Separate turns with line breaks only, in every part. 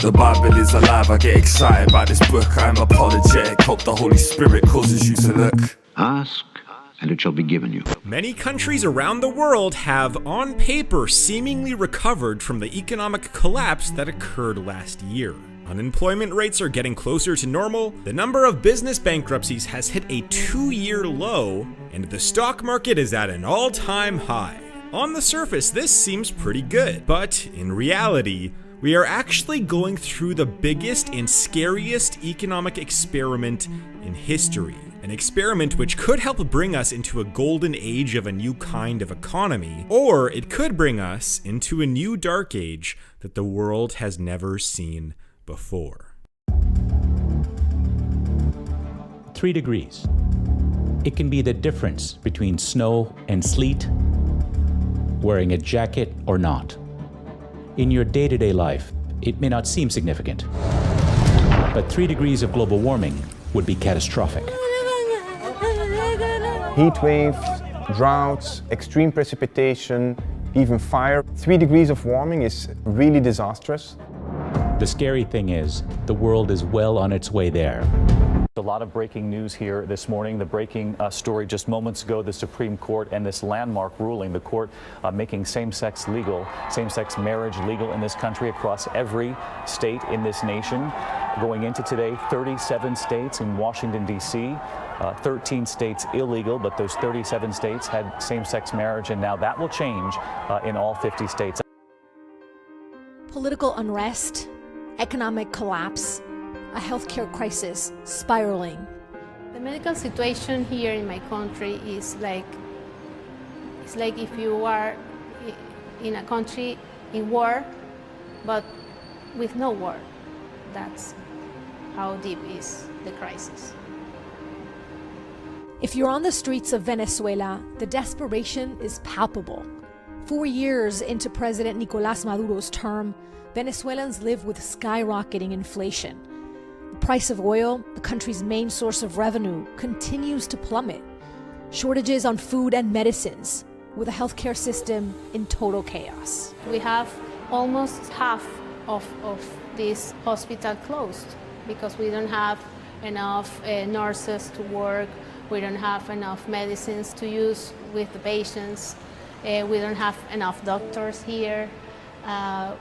The Bible is alive, I get excited about this book. I am apologetic, hope the Holy Spirit causes you to look.
Ask, and it shall be given you.
Many countries around the world have, on paper, seemingly recovered from the economic collapse that occurred last year. Unemployment rates are getting closer to normal, the number of business bankruptcies has hit a 2-year low, and the stock market is at an all-time high. On the surface, this seems pretty good, but in reality, we are actually going through the biggest and scariest economic experiment in history. An experiment which could help bring us into a golden age of a new kind of economy, or it could bring us into a new dark age that the world has never seen before.
3 degrees. It can be the difference between snow and sleet, wearing a jacket or not. In your day-to-day life, it may not seem significant, but 3 degrees of global warming would be catastrophic.
Heat waves, droughts, extreme precipitation, even fire. 3 degrees of warming is really disastrous.
The scary thing is, the world is well on its way there.
A lot of breaking news here this morning. The breaking story just moments ago, the Supreme Court and this landmark ruling, the court making same-sex marriage legal in this country across every state in this nation. Going into today, 37 states in Washington, D.C., 13 states illegal, but those 37 states had same-sex marriage, and now that will change in all 50 states.
Political unrest, economic collapse, a healthcare crisis spiraling.
The medical situation here in my country is like, it's like if you are in a country in war, but with no war. That's how deep is the crisis.
If you're on the streets of Venezuela, the desperation is palpable. 4 years into President Nicolás Maduro's term, Venezuelans live with skyrocketing inflation. The price of oil, the country's main source of revenue, continues to plummet. Shortages on food and medicines, with a healthcare system in total chaos.
We have almost half of this hospital closed because we don't have enough nurses to work, we don't have enough medicines to use with the patients, we don't have enough doctors here.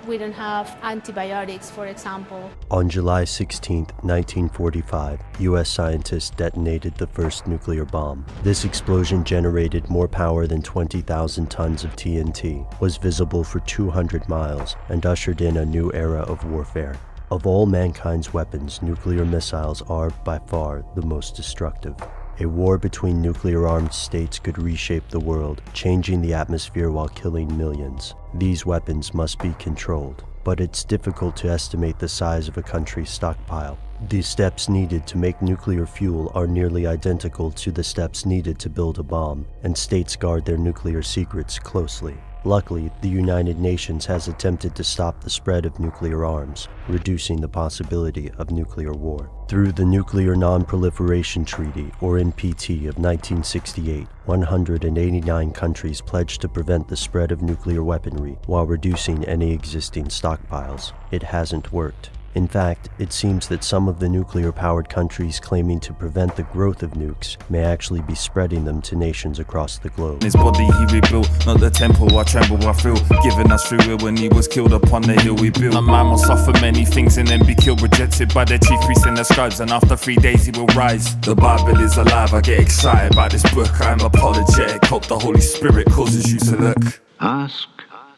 We don't have antibiotics, for example.
On July 16, 1945, U.S. scientists detonated the first nuclear bomb. This explosion generated more power than 20,000 tons of TNT, was visible for 200 miles, and ushered in a new era of warfare. Of all mankind's weapons, nuclear missiles are, by far, the most destructive. A war between nuclear-armed states could reshape the world, changing the atmosphere while killing millions. These weapons must be controlled, but it's difficult to estimate the size of a country's stockpile. The steps needed to make nuclear fuel are nearly identical to the steps needed to build a bomb, and states guard their nuclear secrets closely. Luckily, the United Nations has attempted to stop the spread of nuclear arms, reducing the possibility of nuclear war. Through the Nuclear Non-Proliferation Treaty, or NPT, of 1968, 189 countries pledged to prevent the spread of nuclear weaponry while reducing any existing stockpiles. It hasn't worked. In fact, it seems that some of the nuclear-powered countries claiming to prevent the growth of nukes may actually be spreading them to nations across the globe.
His body he rebuilt, not the temple I tremble I feel, giving us free will when he was killed upon the hill we built. A man will suffer many things and then be killed, rejected by the chief priests and the scribes, and after 3 days he will rise. The Bible is alive, I get excited about this book. I am apologetic, hope the Holy Spirit causes you to look.
Ask,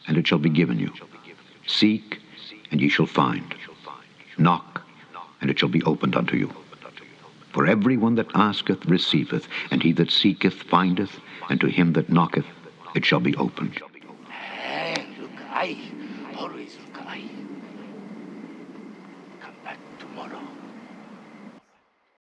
and it shall be given you. Seek, and ye shall find. Knock, and it shall be opened unto you. For everyone that asketh receiveth, and he that seeketh findeth, and to him that knocketh it shall be opened.
Always look away. Come back tomorrow.